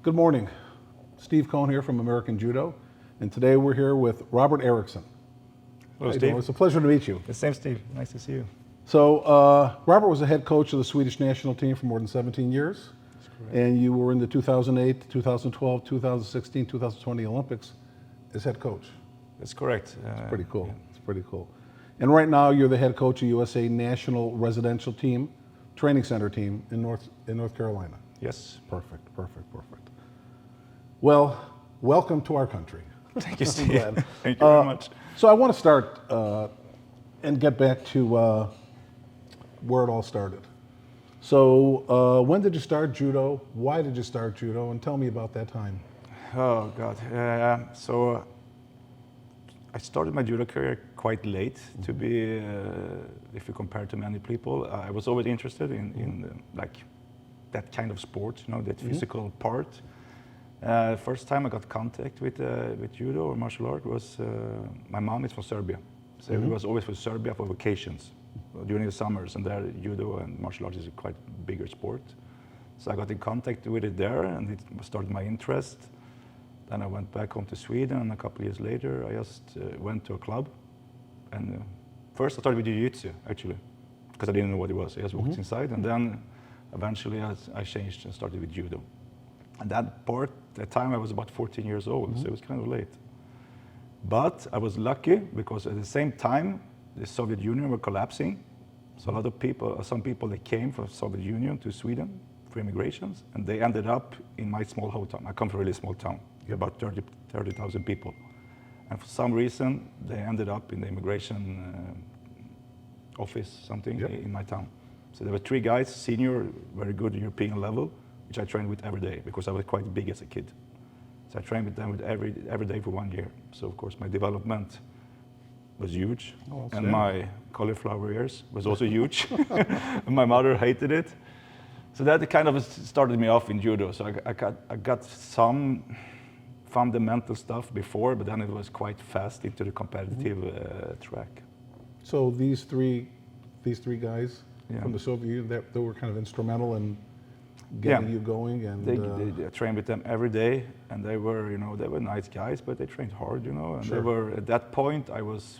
Good morning. Steve Cohn here from American Judo, and today we're here with Robert Eriksson. Hello, Steve. It's a pleasure to meet you. The same, Steve. Nice to see you. So, Robert was the head coach of the Swedish national team for more than 17 years, That's correct. and you were in the 2008, 2012, 2016, 2020 Olympics as head coach. That's correct. It's pretty cool. Yeah. It's pretty cool. And right now, you're the head coach of USA national residential team, training center team in North Carolina. Yes. Perfect. Well, welcome to our country. Thank you, Steve. Glad. Thank you very much. So I want to start and get back to where it all started. So when did you start judo? Why did you start judo? And tell me about that time. Oh, God. So I started my judo career quite late, to be, if you compare to many people. I was always interested in like that kind of sport, you know, that physical part. First time I got contact with judo or martial art was my mom is from Serbia, so we was always with Serbia for vacations during the summers, and there judo and martial arts is a quite bigger sport. So I got in contact with it there, and it started my interest. Then I went back home to Sweden, and a couple of years later I just went to a club, and first I started with jiu-jitsu actually, because I didn't know what it was. I just walked inside, and then eventually I changed and started with judo. And that time I was about 14 years old, so it was kind of late. But I was lucky because at the same time, the Soviet Union were collapsing. So a lot of people, some people that came from Soviet Union to Sweden for immigrations, and they ended up in my small hometown. I come from a really small town, about 30,000 people. And for some reason, they ended up in the immigration office, something in my town. So there were 3 guys, senior, very good European level, which I trained with every day because I was quite big as a kid. So I trained with them every day for 1 year. So of course my development was huge, and my cauliflower ears was also huge. And my mother hated it. So that kind of started me off in judo. So I got some fundamental stuff before, but then it was quite fast into the competitive track. So these three guys from the Soviet Union, they were kind of instrumental in getting you going, and they trained with them every day, and they were, you know, they were nice guys, but they trained hard, you know. And they were, at that point, I was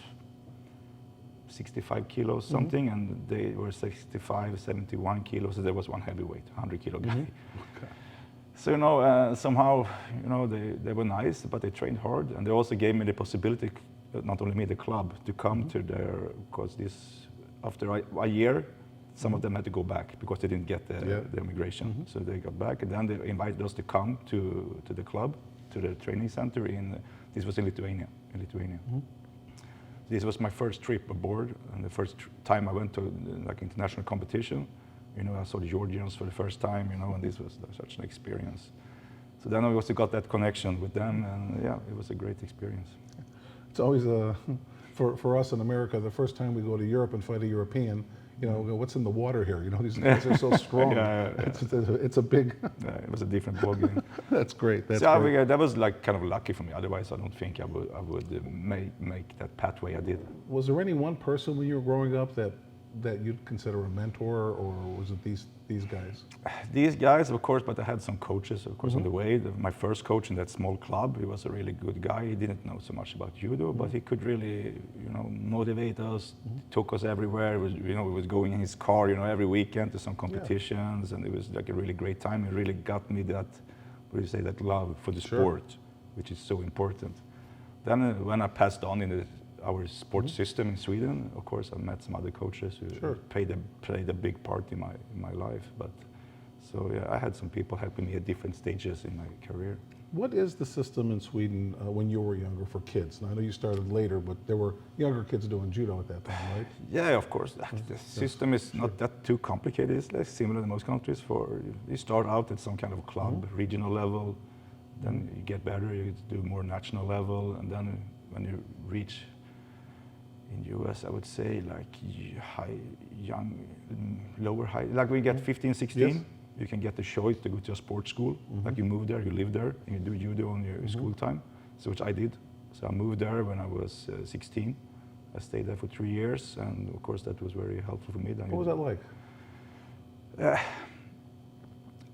65 kilos something, and they were 65, 71 kilos. So there was one heavyweight, 100 kilo guy. Okay. So you know, somehow, you know, they were nice, but they trained hard, and they also gave me the possibility, not only me, the club, to come to their, because this, after a year. Some of them had to go back because they didn't get the immigration. So they got back, and then they invited us to come to the club, to the training center this was in Lithuania. This was my first trip aboard, and the first time I went to like international competition. You know, I saw the Georgians for the first time, you know, and this was such an experience. So then I also got that connection with them, and yeah, it was a great experience. It's always for us in America, the first time we go to Europe and fight a European, you know, what's in the water here? You know, these guys are so strong. It's a big. It was a different ballgame. That's great. That was like kind of lucky for me. Otherwise, I don't think I would make that pathway I did. Was there any one person when you were growing up that you'd consider a mentor, or was it these guys? These guys, of course, but I had some coaches, of course, on the way. My first coach in that small club, he was a really good guy. He didn't know so much about judo, but he could really, you know, motivate us. Took us everywhere. It was, you know, he was going in his car, you know, every weekend to some competitions, and it was like a really great time. It really got me that, what do you say, that love for the sport, which is so important. Then when I passed on in our sports system in Sweden, of course, I met some other coaches who played a big part in my life. But so yeah, I had some people helping me at different stages in my career. What is the system in Sweden when you were younger for kids? Now, I know you started later, but there were younger kids doing judo at that time, right? Yeah, of course. The system is not that too complicated. It's like similar in most countries. You start out at some kind of club, regional level, then you get better, you do more national level, and then when you reach in US, I would say like lower high, like we get 15, 16, you can get the choice to go to a sports school. Like you move there, you live there, and you do judo on your school time, so which I did. So I moved there when I was 16. I stayed there for 3 years, and of course that was very helpful for me. What was that like?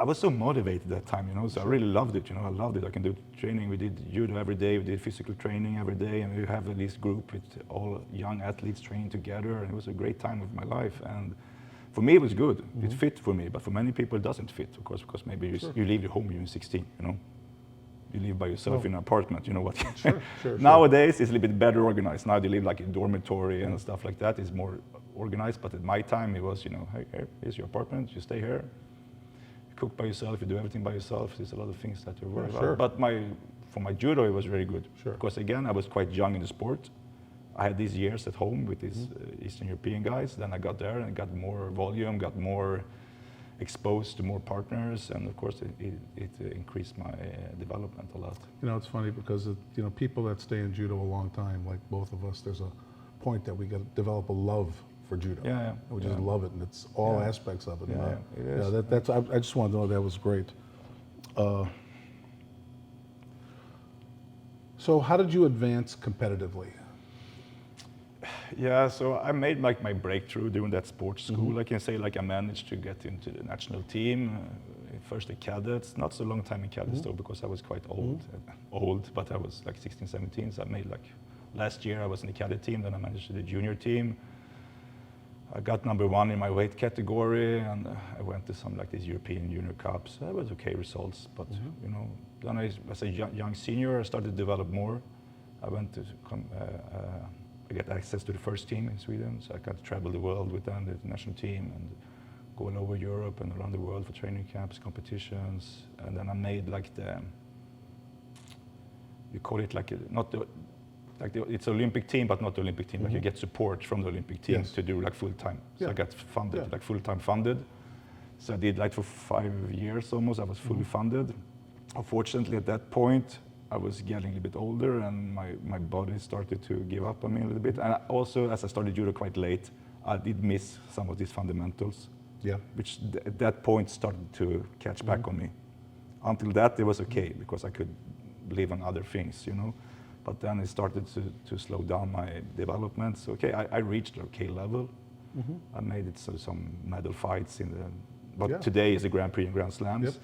I was so motivated that time, you know, so I really loved it, you know, I loved it. I can do training, we did judo every day, we did physical training every day, and we have this group with all young athletes training together, and it was a great time of my life. And for me, it was good. It fit for me, but for many people, it doesn't fit, of course, because maybe you leave your home when you're 16, you know. You live by yourself in an apartment, you know what. Nowadays, it's a little bit better organized. Now they live like in dormitory and stuff like that. It's more organized, but at my time, it was, you know, hey, here's your apartment, you stay here. You cook by yourself, you do everything by yourself. There's a lot of things that you're worried about. But for my judo, it was very good. Because again, I was quite young in the sport. I had these years at home with these Eastern European guys. Then I got there and got more volume, got more exposed to more partners, and of course it increased my development a lot. You know, it's funny because you know, people that stay in judo a long time, like both of us, there's a point that we got to develop a love for judo. We just love it, and it's all aspects of it. It is. That's. I just wanted to know that was great. So, how did you advance competitively? Yeah, so I made like my breakthrough during that sports school. I can say like I managed to get into the national team, first the cadets, not so long time in cadets though, because I was quite old, but I was like 16, 17, so I made like, last year I was in the cadet team, then I managed the junior team. I got #1 in my weight category, and I went to some like these European Junior Cups. That was okay results, but you know, then as a young senior, I started to develop more. I went to I get access to the first team in Sweden, so I got to travel the world with them, the national team, and go all over Europe and around the world for training camps, competitions, and then I made like you call it like it's Olympic team, but not the Olympic team. Like you get support from the Olympic team to do like full time. So I got funded, like full time funded. So I did like for 5 years almost. I was fully funded. Unfortunately, at that point, I was getting a little bit older, and my body started to give up on me a little bit. And also, as I started judo quite late, I did miss some of these fundamentals, which at that point started to catch back on me. Until that, it was okay, because I could live on other things, you know. But then it started to slow down my development. So I reached an okay level. I made it some medal fights in what today is the Grand Prix and Grand Slams.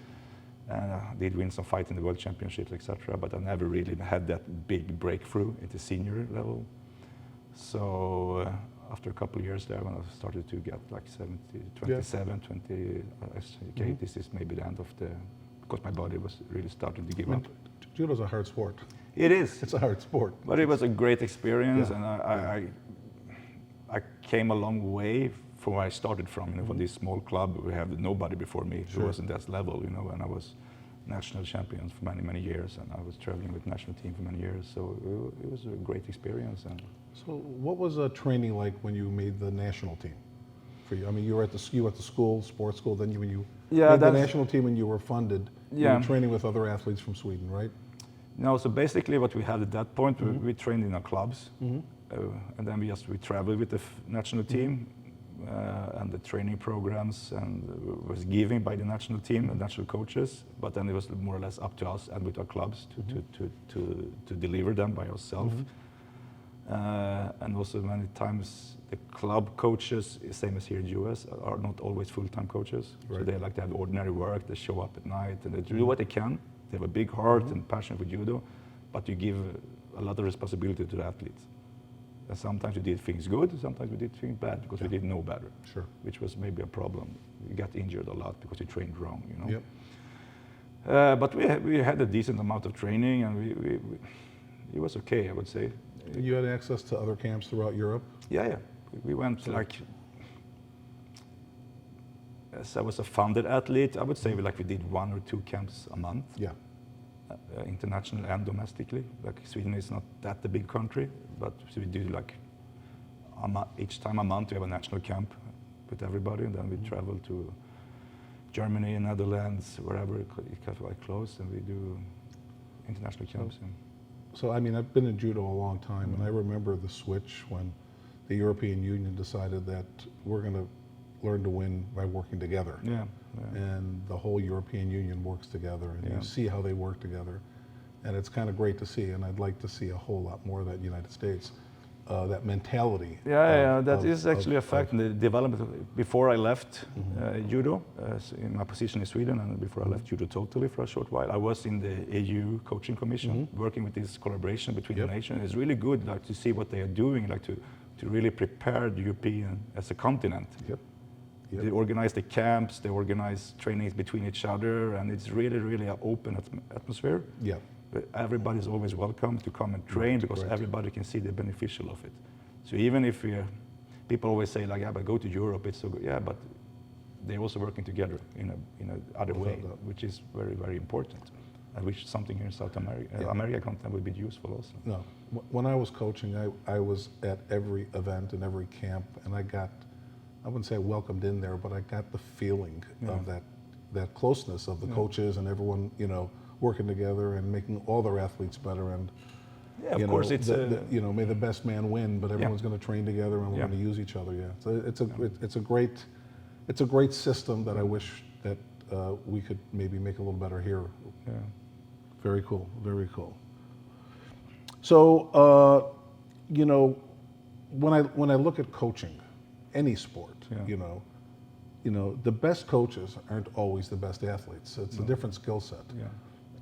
And I did win some fights in the World Championships, etc. But I never really had that big breakthrough at the senior level. So after a couple of years there, when I started to get like 27, 20, this is maybe the end of because my body was really starting to give up. Judo's a hard sport. It is. It's a hard sport. But it was a great experience, and I came a long way from where I started from. You know, from this small club, we had nobody before me who was in that level. You know, and I was national champion for many years, and I was traveling with national team for many years. So it was a great experience. And so, what was training like when you made the national team? For you, I mean, you were at the school, sports school. Then when you made the national team and you were funded, you were training with other athletes from Sweden, right? No, so basically what we had at that point, we trained in our clubs, and then we traveled with the national team, and the training programs, and was given by the national team and national coaches, but then it was more or less up to us and with our clubs to deliver them by ourselves. And also many times the club coaches, same as here in the US, are not always full-time coaches. So they like to have ordinary work, they show up at night and they do what they can. They have a big heart and passion for judo, but you give a lot of responsibility to the athletes. And sometimes we did things good, sometimes we did things bad because we didn't know better, which was maybe a problem. We got injured a lot because we trained wrong, you know. But we had a decent amount of training, and it was okay, I would say. You had access to other camps throughout Europe? Yeah. We went as I was a funded athlete, I would say we did 1 or 2 camps a month. International and domestically. Like Sweden is not that a big country, but so we do like each time a month we have a national camp with everybody, and then we travel to Germany, Netherlands, wherever it gets like close, and we do international camps. So I mean, I've been in judo a long time, and I remember the switch when the European Union decided that we're going to learn to win by working together. And the whole European Union works together, and you see how they work together. And it's kind of great to see, and I'd like to see a whole lot more of that in the United States. that mentality. That is actually affecting the development. Before I left judo, in my position in Sweden, and before I left judo totally for a short while, I was in the AU coaching commission, working with this collaboration between the nations. It's really good, like, to see what they are doing, like to really prepare the European as a continent. They organize the camps, they organize trainings between each other, and it's really an open atmosphere. Everybody's always welcome to come and train, because everybody can see the beneficial of it. So even if people always say, like, yeah, but go to Europe, it's so good. Yeah, but they're also working together in a other way, which is very important, and which something here in South America, America continent would be useful also. No, when I was coaching, I was at every event and every camp, and I wouldn't say I welcomed in there, but I got the feeling of that closeness of the coaches and everyone, working together and making all their athletes better. And of course, it's may the best man win, but everyone's going to train together and we're going to use each other. So it's a great system that I wish that we could maybe make a little better here. Very cool, very cool. So when I look at coaching, any sport, the best coaches aren't always the best athletes. It's a different skill set.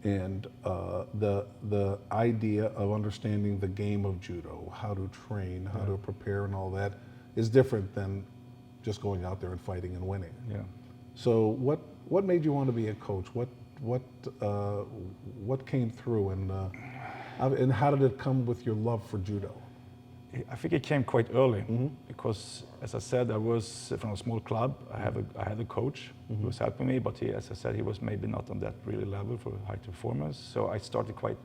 And the idea of understanding the game of judo, how to train, how to prepare, and all that is different than just going out there and fighting and winning. So what made you want to be a coach? What came through, and how did it come with your love for judo? I think it came quite early, because, as I said, I was from a small club. I had a coach who was helping me, but as I said, he was maybe not on that really level for high performance. So I started quite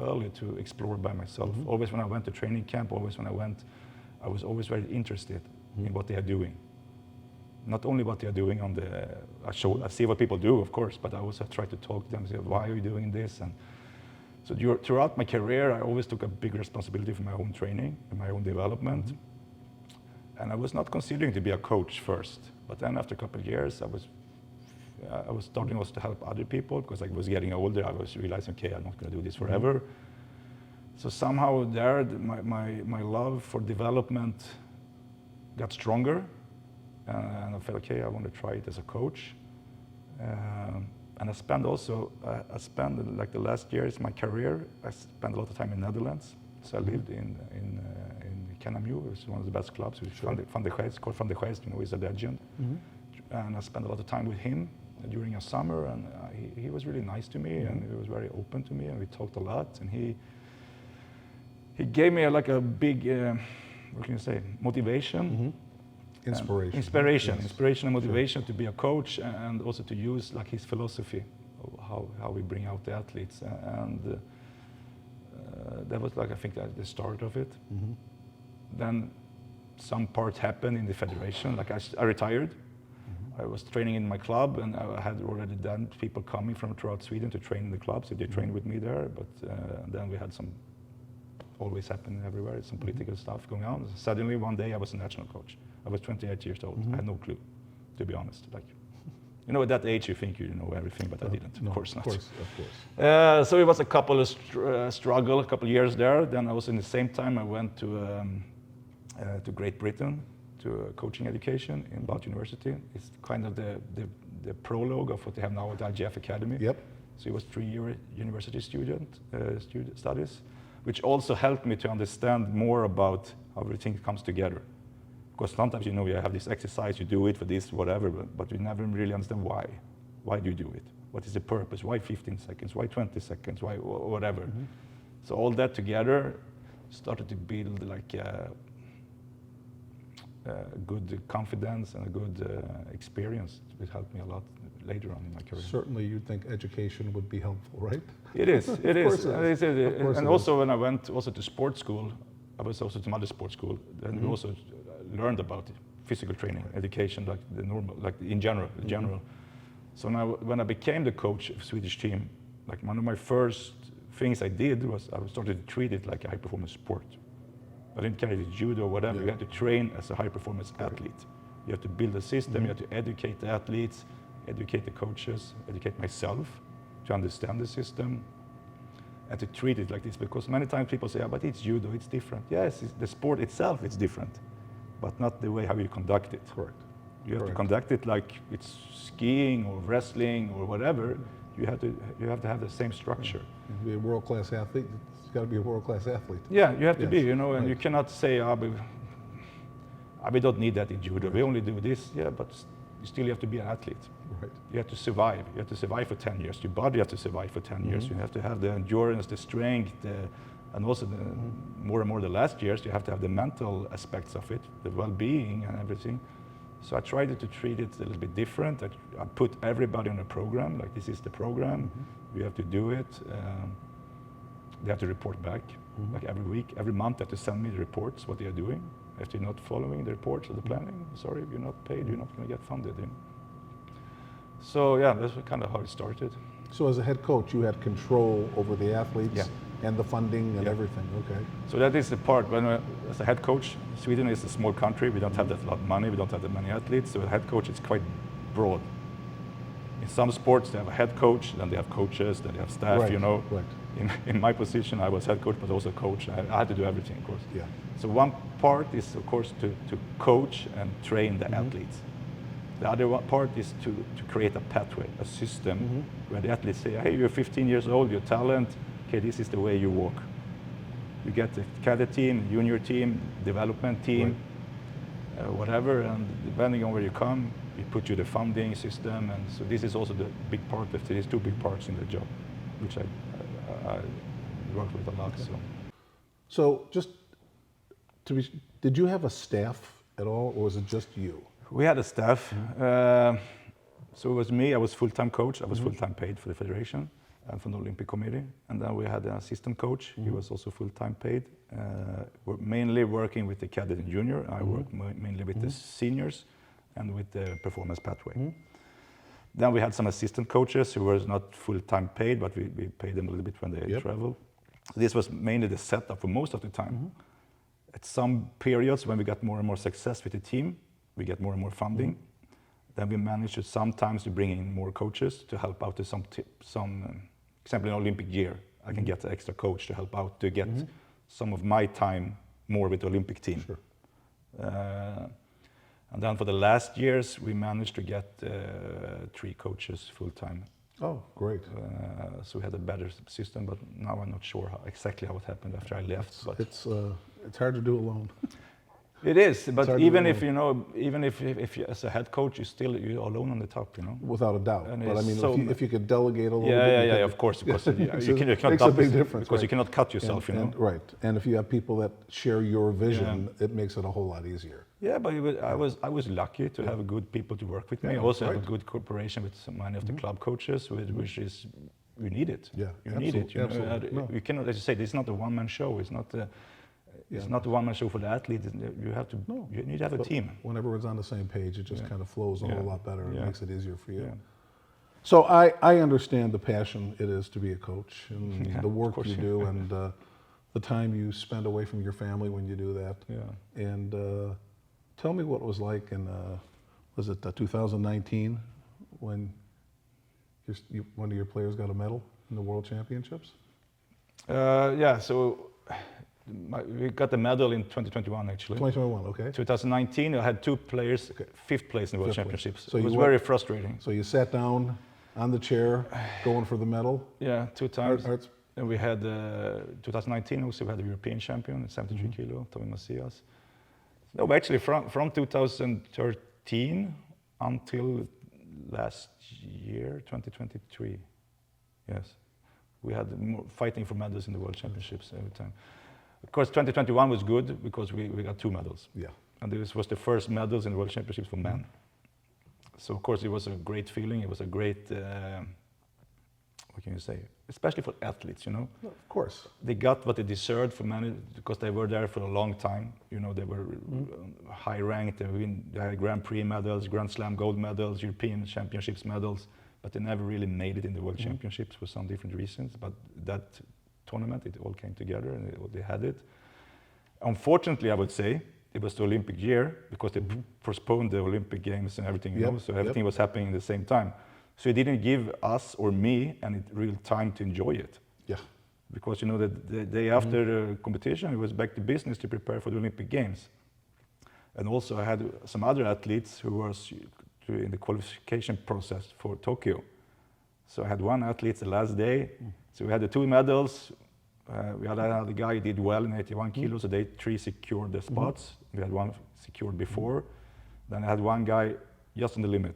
early to explore by myself. Always when I went to training camp, I was always very interested in what they are doing. Not only what they are doing on I see what people do, of course, but I also try to talk to them, say, why are you doing this? And so throughout my career, I always took a big responsibility for my own training and my own development. And I was not considering to be a coach first. But then after a couple of years, I was starting also to help other people, because I was getting older. I was realizing, okay, I'm not going to do this forever. So somehow there, my love for development got stronger. And I felt, okay, I want to try it as a coach. And I spent like the last years of my career, I spent a lot of time in Netherlands. So I lived in Kennemew, which is one of the best clubs, which Van de Geest, is a legend. And I spent a lot of time with him during a summer, and he was really nice to me, and he was very open to me, and we talked a lot. And he gave me like a big, what can you say, motivation. Inspiration and motivation to be a coach, and also to use like his philosophy of how we bring out the athletes, and that was like, I think, the start of it. Then some part happened in the federation. Like I retired. I was training in my club, and I had already done people coming from throughout Sweden to train in the club, so they trained with me there. But then we had always happening everywhere, some political stuff going on. Suddenly one day I was a national coach. I was 28 years old. I had no clue, to be honest. Like, at that age you think you know everything, but I didn't. No, of course not. Of course. So it was a couple of struggle, a couple of years there. Then I was in the same time I went to Great Britain to coaching education in Bath University. It's kind of the prologue of what they have now at the IGF Academy. So it was 3-year university student studies, which also helped me to understand more about how everything comes together. Because sometimes, you have this exercise, you do it for this, whatever, but you never really understand why. Why do you do it? What is the purpose? Why 15 seconds? Why 20 seconds? Why whatever? So all that together started to build like a good confidence and a good experience. It helped me a lot later on in my career. Certainly you'd think education would be helpful, right? It is. It is. And also is. when I went also to sports school, I was also to another sports school, and we also learned about physical training, education, like the normal, like in general. So now when I became the coach of the Swedish team, like one of my first things I did was I started to treat it like a high performance sport. I didn't carry the judo or whatever. You had to train as a high performance athlete. You have to build a system, you have to educate the athletes, educate the coaches, educate myself to understand the system. and to treat it like this, because many times people say, but it's judo, it's different. Yes, the sport itself is different, but not the way how you conduct it. Correct. You have to conduct it like it's skiing or wrestling or whatever. You have to have the same structure. To be a world-class athlete, it's got to be a world-class athlete. Yeah, you have to be, and you cannot say, we don't need that in judo. We only do this. Yeah, but you have to be an athlete. Right. You have to survive. You have to survive for 10 years. Your body has to survive for 10 years. You have to have the endurance, the strength, and also more and more the last years, you have to have the mental aspects of it, the well-being and everything. So I tried to treat it a little bit different. I put everybody on a program, like this is the program. You have to do it. They have to report back, like every week, every month they have to send me the reports, what they are doing. If you're not following the reports or the planning, sorry, you're not paid, you're not going to get funded. So yeah, that's kind of how it started. So as a head coach, you had control over the athletes and the funding and everything, okay. So that is the part, when as a head coach, Sweden is a small country, we don't have that lot of money, we don't have that many athletes, so a head coach is quite broad. In some sports, they have a head coach, then they have coaches, then they have staff, Right. In my position, I was head coach, but also coach. I had to do everything, of course. Yeah. So one part is, of course, to coach and train the athletes. The other part is to create a pathway, a system, where the athletes say, hey, you're 15 years old, you're talent, okay, this is the way you walk. You get the cadet team, junior team, development team, whatever, and depending on where you come, we put you the funding system, and so this is also the big part of these two big parts in the job, which I worked with a lot. Okay. So just did you have a staff at all, or was it just you? We had a staff. So it was me, I was full-time coach, I was full-time paid for the federation and from the Olympic Committee. And then we had an assistant coach, he was also full-time paid. We're mainly working with the cadet and junior. I work mainly with the seniors and with the performance pathway. Then we had some assistant coaches who were not full-time paid, but we paid them a little bit when they travel. So this was mainly the setup for most of the time. At some periods when we got more and more success with the team, we get more and more funding. Then we managed to sometimes to bring in more coaches to help out to some example in Olympic year, I can get an extra coach to help out to get some of my time more with the Olympic team. Sure. And then for the last years, we managed to get 3 coaches full-time. Oh, great. So we had a better system, but now I'm not sure exactly how it happened after I left. But it's hard to do alone. It is, but even if even if you, as a head coach, you're alone on the top, Without a doubt. And But I mean, so if you could delegate a little bit. Of course, because you cannot makes a big difference, because you cannot cut yourself, Right, and if you have people that share your vision, it makes it a whole lot easier. Yeah, but I was lucky to have good people to work with me. I also have a good cooperation with many of the club coaches, which is you need it. Yeah, you need it. Absolutely. You cannot, as you say, this is not a one-man show. It's not. It's not a one-man show for the athlete. You have to. You need to have a team. When everyone's on the same page, it just kind of flows a whole lot better. It makes it easier for you. Yeah. So I understand the passion it is to be a coach and the work you do and the time you spend away from your family when you do that. Yeah. And tell me what it was like in was it 2019 when one of your players got a medal in the World Championships? So. We got the medal in 2021, actually. 2021, okay. 2019, I had 2 players, 5th place in the World Championships. So it was very frustrating. So you sat down on the chair, going for the medal? Yeah, 2 times. And we had 2019 also, we had the European champion at 73 kilo, Tommy Macias. No, actually from 2013 until last year, 2023, yes. We had fighting for medals in the World Championships every time. Of course, 2021 was good because we got 2 medals. Yeah. And this was the first medals in the World Championships for men. So, of course, it was a great feeling. It was a great, what can you say, especially for athletes, Of course. They got what they deserved for many because they were there for a long time. They were high ranked. They had Grand Prix medals, Grand Slam gold medals, European Championships medals, but they never really made it in the World Championships for some different reasons. But that tournament, it all came together and they had it. Unfortunately, I would say, it was the Olympic year because they postponed the Olympic Games and everything, so everything was happening at the same time. So it didn't give us or me any real time to enjoy it. Yeah. because the day after the competition, it was back to business to prepare for the Olympic Games. And also I had some other athletes who were in the qualification process for Tokyo. So I had one athlete the last day. So we had the 2 medals. We had another guy who did well in 81 kilos, so they 3 secured the spots. We had 1 secured before. Then I had one guy just on the limit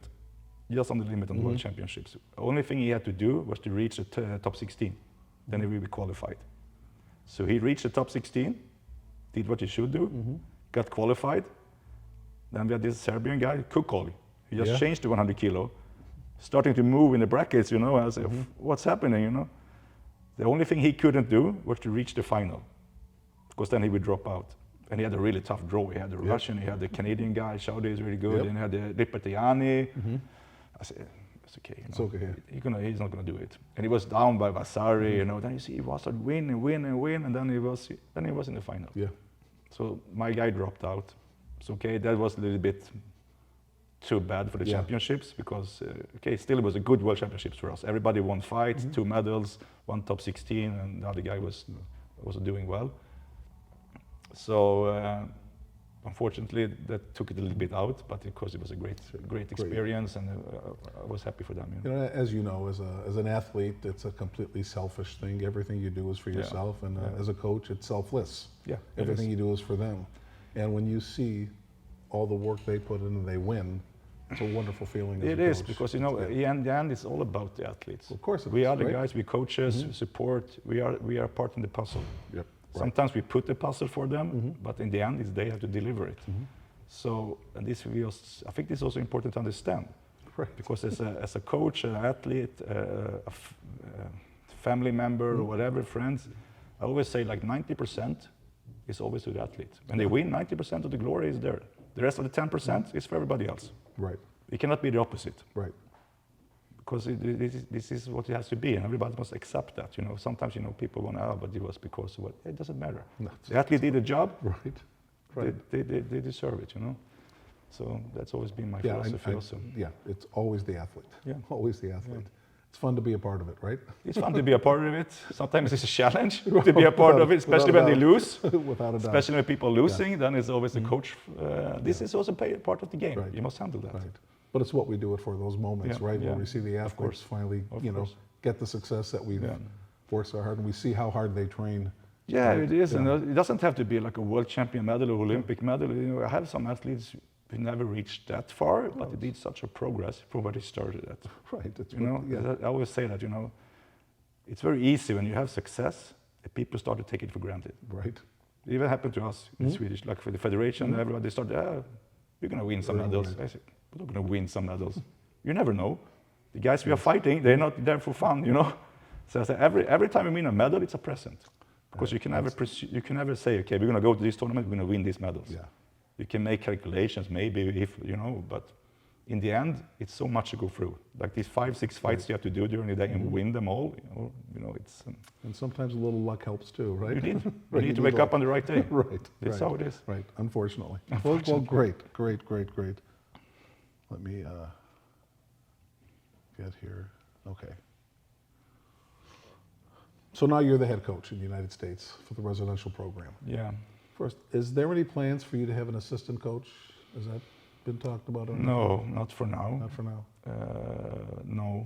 on the World Championships. The only thing he had to do was to reach the top 16. Then he will be qualified. So he reached the top 16, did what he should do, got qualified. Then we had this Serbian guy, Kukoli. He just changed to 100 kilo, starting to move in the brackets, I was like, what's happening, The only thing he couldn't do was to reach the final, because then he would drop out. And he had a really tough draw. He had the Russian, he had the Canadian guy, Shaudi is really good, and he had the Lipertiani. I said, it's okay. It's okay. He's not going to do it. And he was down by Vasari, Then you see he was win, and then he was in the final. Yeah. So my guy dropped out. It's okay. That was a little bit too bad for the championships, because still it was a good World Championships for us. Everybody won fights, 2 medals, 1 top 16, and the other guy was doing well. So unfortunately, that took it a little bit out, but of course it was a great experience, and I was happy for them. As you know, as an athlete, it's a completely selfish thing. Everything you do is for yourself, and as a coach, it's selfless. Yeah, everything you do is for them. And when you see all the work they put in and they win, it's a wonderful feeling. It is, because in the end, it's all about the athletes. Of course, we are the guys, we coaches, support. We are part in the puzzle. Yep. Sometimes we put the puzzle for them, but in the end, it's they have to deliver it. So, and I think this is also important to understand, because as a coach, an athlete, a family member, or whatever, friends, I always say like 90% is always to the athlete. When they win, 90% of the glory is there. The rest of the 10% is for everybody else. Right. It cannot be the opposite. Right. Because this is what it has to be, and everybody must accept that. Sometimes people want to, but it was because of what. It doesn't matter. No, the athlete did a job. Right. Right. They deserve it. So that's always been my philosophy also. Yeah, it's always the athlete. Yeah. Always the athlete. Yeah. It's fun to be a part of it, right? It's fun to be a part of it. Sometimes it's a challenge to be a part of it, especially when they lose. Without a doubt. Especially when people losing, then it's always the coach. This is also part of the game. Right. You must handle that. Right. But it's what we do it for, those moments, right? Yeah. Where we see the athletes finally, get the success that we've worked so hard, and we see how hard they train. Yeah, it is. Yeah. And it doesn't have to be like a world champion medal or Olympic medal. I have some athletes who never reached that far, but they did such a progress from where they started at. Right. I always say that, it's very easy when you have success, that people start to take it for granted. Right. It even happened to us in Swedish, like for the federation, everybody started, you're going to win some medals. I said, we're not going to win some medals. You never know. The guys we are fighting, they're not there for fun, So I said, every time we win a medal, it's a present. Because you can never say, okay, we're going to go to this tournament, we're going to win these medals. Yeah. You can make calculations, maybe, but in the end, it's so much to go through. Like these 5-6 fights you have to do during the day and win them all, it's... and sometimes a little luck helps too, right? You need to wake up on the right day. Right. That's how it is. Right, unfortunately. Well, great. Let me get here. Okay. So now you're the head coach in the United States for the residential program. Yeah. First, is there any plans for you to have an assistant coach? Has that been talked about? No, not for now. Not for now? No.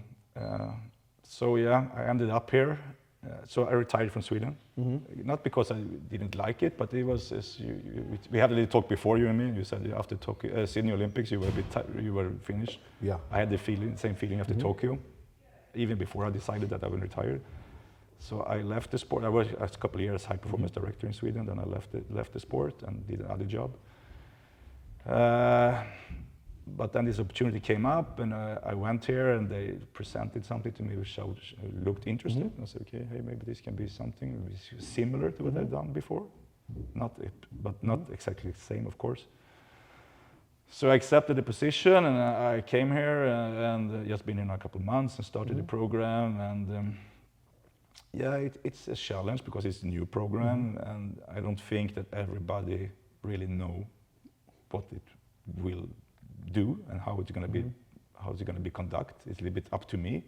So yeah, I ended up here. So I retired from Sweden. Not because I didn't like it, but it was, we had a little talk before, you and me. You said after Tokyo, Sydney Olympics, you were finished. Yeah. I had the same feeling after Tokyo, even before I decided that I would retire. So I left the sport. I was a couple of years high performance director in Sweden. Then I left the sport and did another job. But then this opportunity came up, and I went here, and they presented something to me which looked interesting. I said, okay, hey, maybe this can be something similar to what I've done before. But not exactly the same, of course. So I accepted the position, and I came here, and just been in a couple of months and started the program. And it's a challenge because it's a new program, and I don't think that everybody really know what it will do and how it's going to be, conducted. It's a little bit up to me,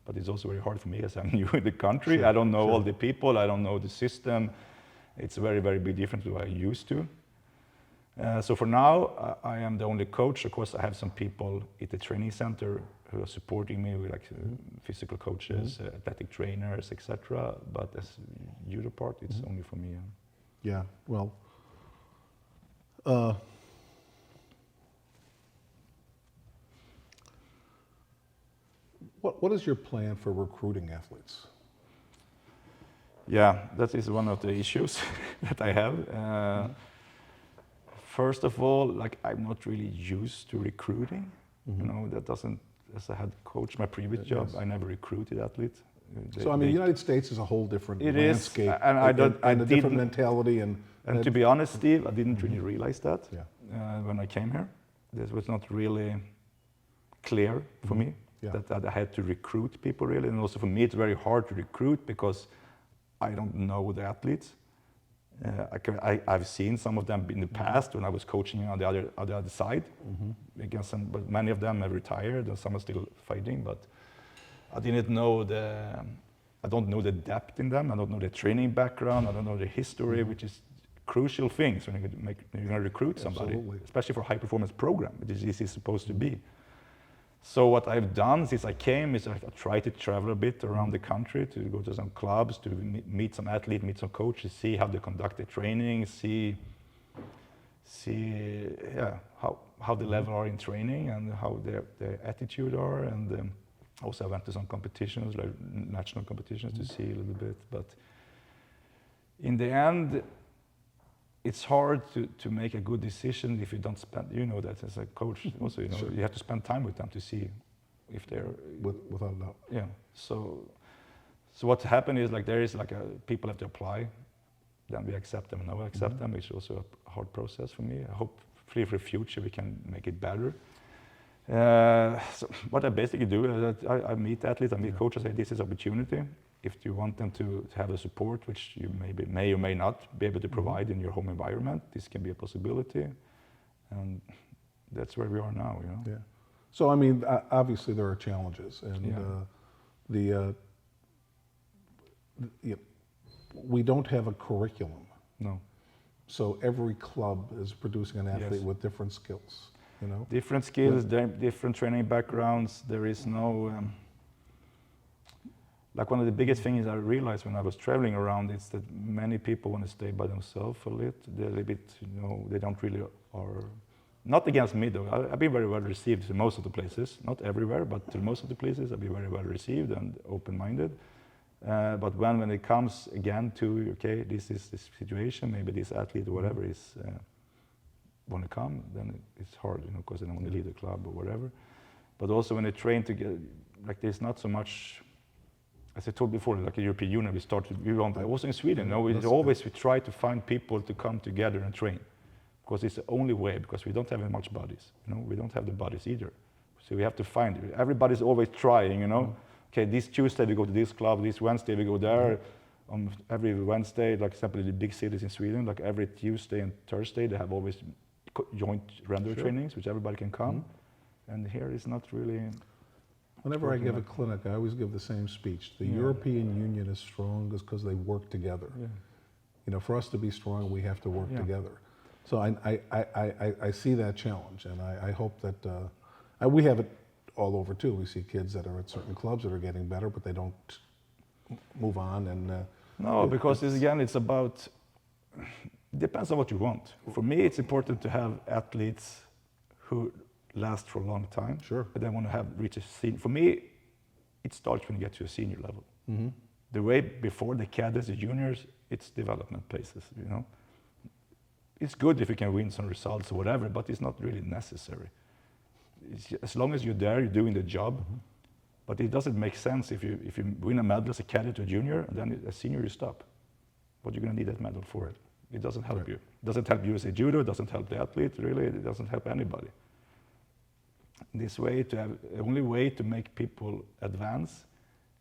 but it's also very hard for me as I'm new in the country. Sure, I don't know sure. all the people, I don't know the system. It's a very, very big difference to what I used to. So for now, I am the only coach. Of course, I have some people at the training center who are supporting me with like physical coaches, athletic trainers, etc. But as judo part, it's only for me. Yeah, well, what is your plan for recruiting athletes? Yeah, that is one of the issues that I have. First of all, like I'm not really used to recruiting. You know, that doesn't. As I had coached my previous job, I never recruited athletes. So I mean, the United States is a whole different It is, landscape, and I a different didn't- mentality, And to be honest, Steve, I didn't really realize that Yeah. when I came here. This was not really clear for me that I had to recruit people really, and also for me it's very hard to recruit because I don't know the athletes. I've seen some of them in the past when I was coaching on the other side against some, but many of them have retired and some are still fighting. But I didn't know I don't know the depth in them. I don't know the training background. I don't know the history, which is crucial things when you're going to recruit somebody, Absolutely. especially for a high performance program, which this is supposed to be. So what I've done since I came is I tried to travel a bit around the country to go to some clubs, to meet some athletes, meet some coaches, see how they conduct their training, see how the level are in training and how their attitude are. And also I went to some competitions, like national competitions, to see a little bit. But in the end, it's hard to make a good decision if you don't spend, you know that as a coach also, you know, you have to spend time with them to see if they're... Without a doubt. Yeah, so what happened is like there is like people have to apply, then we accept them, and now we accept them, which is also a hard process for me. Hopefully for the future we can make it better. So what I basically do is that I meet athletes, I meet coaches, say this is opportunity. If you want them to have the support, which you may or may not be able to provide in your home environment, this can be a possibility. And that's where we are now, you know. Yeah. So I mean, obviously there are challenges, and we don't have a curriculum. No. So every club is producing an athlete with different skills, you know? Different skills, different training backgrounds. There is no... like one of the biggest things I realized when I was traveling around is that many people want to stay by themselves a little. They're a bit, you know, they don't really are... Not against me though, I've been very well received to most of the places. Not everywhere, but to most of the places I've been very well received and open-minded. But when it comes again to, okay, this is this situation, maybe this athlete or whatever is want to come, then it's hard, you know, because they don't want to leave the club or whatever. But also when they train together, like there's not so much... As I told before, like the European Union, also in Sweden, we try to find people to come together and train, because it's the only way, because we don't have much bodies, you know, we don't have the bodies either. So we have to find, everybody's always trying, you know, okay, this Tuesday we go to this club, this Wednesday we go there, every Wednesday, like example in the big cities in Sweden, like every Tuesday and Thursday, they have always joint render trainings, which everybody can come, and here it's not really... Whenever I give a clinic, I always give the same speech. The European Union is strong because they work together. Yeah. You know, for us to be strong, we have to work together. So I see that challenge, and I hope that we have it all over too. We see kids that are at certain clubs that are getting better, but they don't move on. And no, because it's about. It depends on what you want. For me, it's important to have athletes who last for a long time. Sure. But they want to reach a senior. For me, it starts when you get to a senior level. The way before the cadets, the juniors, it's development places, you know. It's good if you can win some results or whatever, but it's not really necessary. As long as you're there, you're doing the job. But it doesn't make sense if you win a medal as a cadet or junior, and then as senior you stop. What are you going to need that medal for? It doesn't help you. It doesn't help USA Judo, it doesn't help the athlete, really, it doesn't help anybody. This way, the only way to make people advance,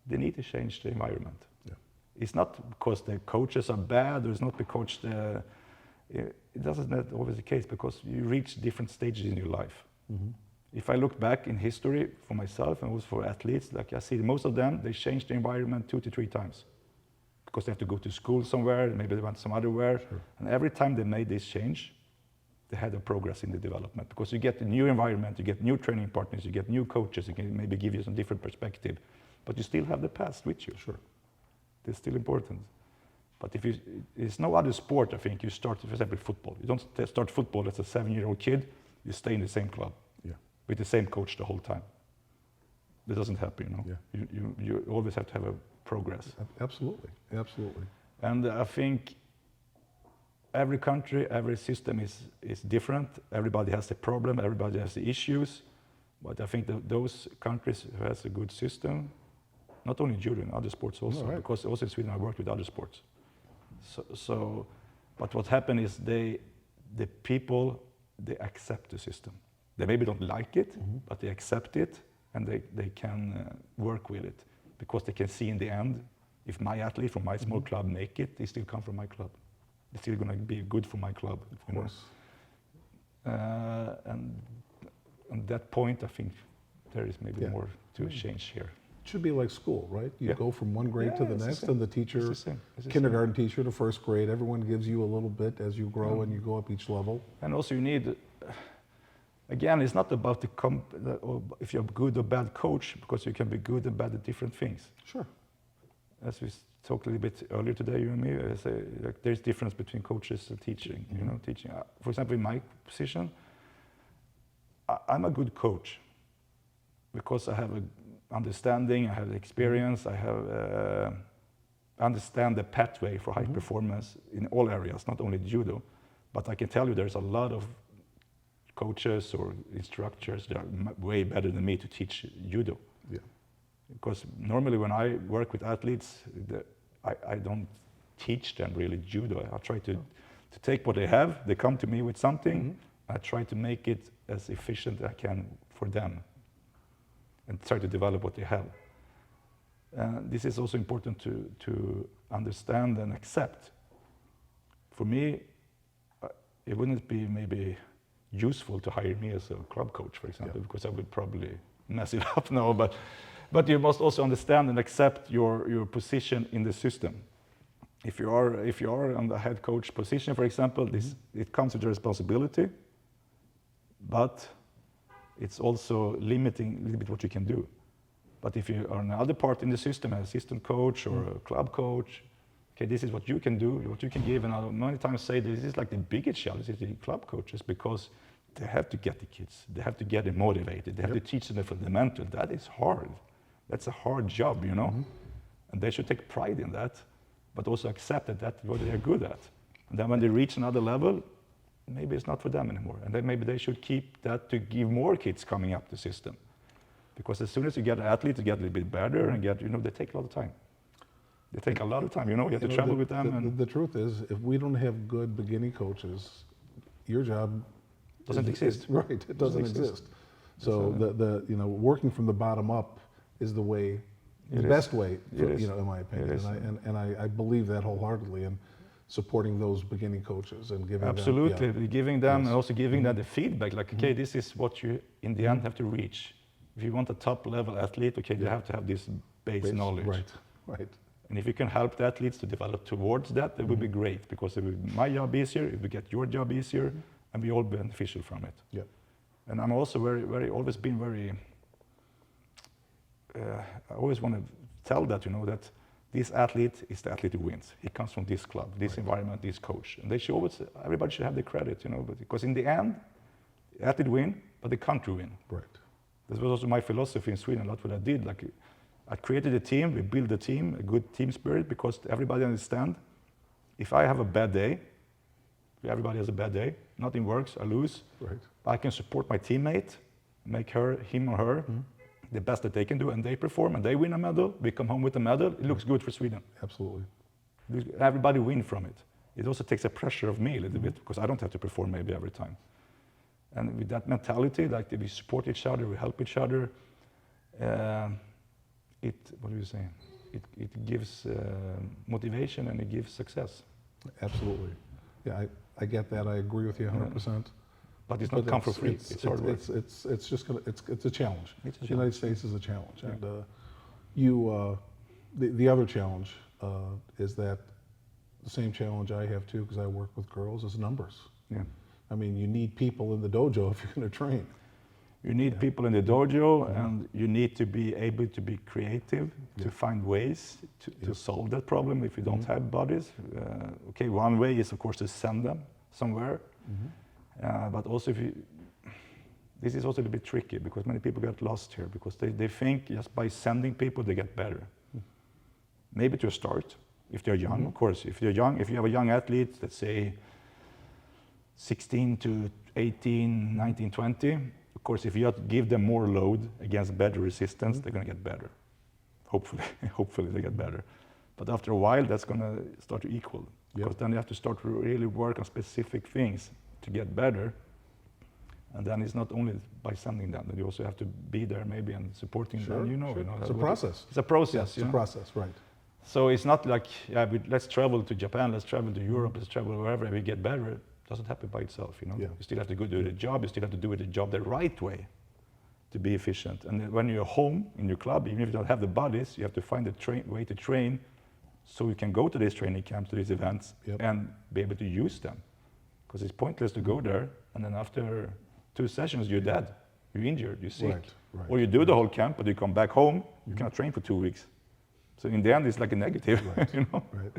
they need to change the environment. Yeah. It's not because the coaches are bad, or it's not because it doesn't always the case, because you reach different stages in your life. if I look back in history for myself and also for athletes, like I see most of them, they change the environment 2 to 3 times because they have to go to school somewhere, maybe they went some other where. Sure. And every time they made this change, they had a progress in the development because you get a new environment, you get new training partners, you get new coaches, you can maybe give you some different perspective, but you still have the past with you. Sure. It's still important. But if you, it's no other sport, I think, you start, for example, football. You don't start football as a 7-year-old kid, you stay in the same club. Yeah. With the same coach the whole time. That doesn't happen, you know. Yeah. You always have to have a progress. Absolutely, absolutely. And I think every country, every system is different. Everybody has a problem, everybody has the issues. But I think that those countries who has a good system, not only judo, in other sports also, right. because also in Sweden I worked with other sports. But what happened is the people, they accept the system. They maybe don't like it, but they accept it and they can work with it because they can see in the end, if my athlete from my small club make it, they still come from my club. It's still going to be good for my club. Of course. And on that point, I think there is maybe more to change here. It should be like school, right? You go from one grade to the next, and the teacher, kindergarten teacher to first grade, everyone gives you a little bit as you grow and you go up each level. And also you need, again, it's not about if you're a good or bad coach, because you can be good and bad at different things. Sure. As we talked a little bit earlier today, you and me, I say, like, there's difference between coaches and teaching. You know, teaching. For example, in my position, I'm a good coach because I have a understanding, I have the experience, I have understand the pathway for high performance in all areas, not only judo. But I can tell you, there's a lot of coaches or instructors that are way better than me to teach judo. Yeah. Because normally when I work with athletes, I don't teach them really judo. I try to take what they have, they come to me with something, I try to make it as efficient as I can for them and try to develop what they have. This is also important to understand and accept. For me, it wouldn't be maybe useful to hire me as a club coach, for example, because I would probably mess it up now. But you must also understand and accept your position in the system. If you are on the head coach position, for example, it comes with a responsibility, but it's also limiting a little bit what you can do. But if you are on another part in the system, an assistant coach or a club coach, okay, this is what you can do, what you can give. And I many times say this is like the biggest challenge is the club coaches, because they have to get the kids, they have to get them motivated, they have to teach them the fundamental. That is hard. That's a hard job, you know. And they should take pride in that, but also accept that that's what they're good at. And then when they reach another level, maybe it's not for them anymore. And then maybe they should keep that to give more kids coming up the system. Because as soon as you get an athlete to get a little bit better and get, they take a lot of time. They take a lot of time, you have to travel with them. The truth is, if we don't have good beginning coaches, your job doesn't exist. Right, it doesn't exist. So working from the bottom up is the way, the best way, in my opinion. And I believe that wholeheartedly, and supporting those beginning coaches and giving them, giving them and also giving them the feedback, like, okay, this is what you in the end have to reach. If you want a top level athlete, okay, you have to have this base knowledge. Right. And if you can help the athletes to develop towards that, it would be great, because it would make my job easier, it would get your job easier, and we all beneficial from it. Yeah. And I'm also always been very, I always want to tell that, that this athlete is the athlete who wins. He comes from this club, this environment, this coach. And they should always, everybody should have the credit, because in the end, the athlete win, but the country win. Right. This was also my philosophy in Sweden, a lot what I did. Like, I created a team, we built a team, a good team spirit, because everybody understand, if I have a bad day, everybody has a bad day, nothing works, I lose. Right. I can support my teammate, make him or her the best that they can do, and they perform, and they win a medal, we come home with a medal, it looks good for Sweden. Absolutely. Everybody win from it. It also takes the pressure of me a little bit, because I don't have to perform maybe every time. And with that mentality, like we support each other, we help each other, what do you say? It gives motivation, and it gives success. Absolutely. Yeah, I get that. I agree with you 100%. But it's not come for free. It's hard work. It's just gonna. It's a challenge. The United States is a challenge, Yeah. and the other challenge is that the same challenge I have too, because I work with girls, is numbers. Yeah. I mean, you need people in the dojo if you're going to train. You need people in the dojo, and you need to be able to be creative, to find ways to solve that problem if you don't have bodies. Okay, one way is of course to send them somewhere, but also this is also a bit tricky because many people get lost here because they think just by sending people they get better. Maybe to a start, if they're young, of course. If you're young, if you have a young athlete, let's say 16 to 18, 19, 20, of course, if you give them more load against better resistance, they're going to get better. Hopefully, hopefully they get better. But after a while, that's going to start to equal. Because then you have to start to really work on specific things to get better. And then it's not only by sending them, but you also have to be there maybe and supporting them. You know, it's a process. It's a process. It's a process, right? So it's not like, let's travel to Japan, let's travel to Europe, let's travel wherever we get better. It doesn't happen by itself, you know. Yeah. You still have to go do the job, you still have to do the job the right way to be efficient. And then when you're home in your club, even if you don't have the bodies, you have to find a way to train so you can go to these training camps, to these events, and be able to use them. Because it's pointless to go there, and then after 2 sessions, you're dead, you're injured, you're sick. Right. Or you do the whole camp, but you come back home, you cannot train for 2 weeks. So in the end, it's like a negative, you know? Right.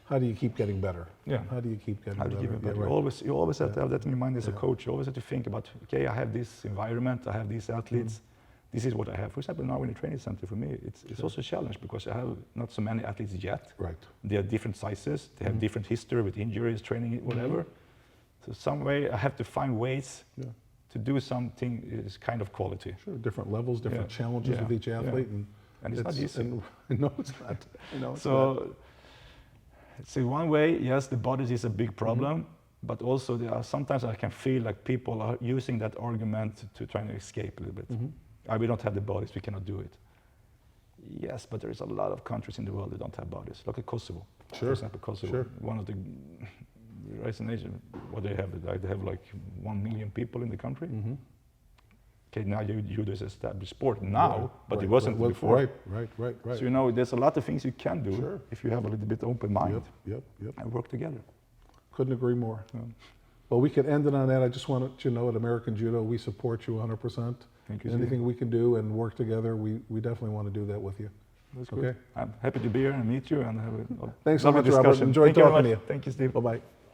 How do you keep getting better? Yeah. How do you keep getting How do better? you keep it better? Yeah, You always have to have that in your mind as a coach. You always have to think about, okay, I have this environment, I have these athletes, this is what I have. For example, now in the training center, for me, it's also a challenge because I have not so many athletes yet. Right. They are different sizes, they have different history with injuries, training, whatever. So some way, I have to find ways to do something is kind of quality. Sure, different levels, different challenges with each athlete. And it's not easy. No, it's not. No, it's not. So, see, one way, yes, the bodies is a big problem, but also there are sometimes I can feel like people are using that argument to try to escape a little bit. We don't have the bodies, we cannot do it. Yes, but there is a lot of countries in the world that don't have bodies. Look at Kosovo. Sure. For example, Kosovo, one of the nation. What they have like 1 million people in the country. Okay, now judo is an established sport now, but it wasn't before. Right. So you know, there's a lot of things you can do if you have a little bit open mind Yep. and work together. Couldn't agree more. Well, we could end it on that. I just wanted you to know at American Judo, we support you 100%. Thank you. Anything we can do and work together, we definitely want to do that with you. That's good. I'm happy to be here and meet you and have a Thanks so lovely much, Robert. discussion. Enjoyed Thank you very talking to much. you. Thank you, Steve. Bye-bye.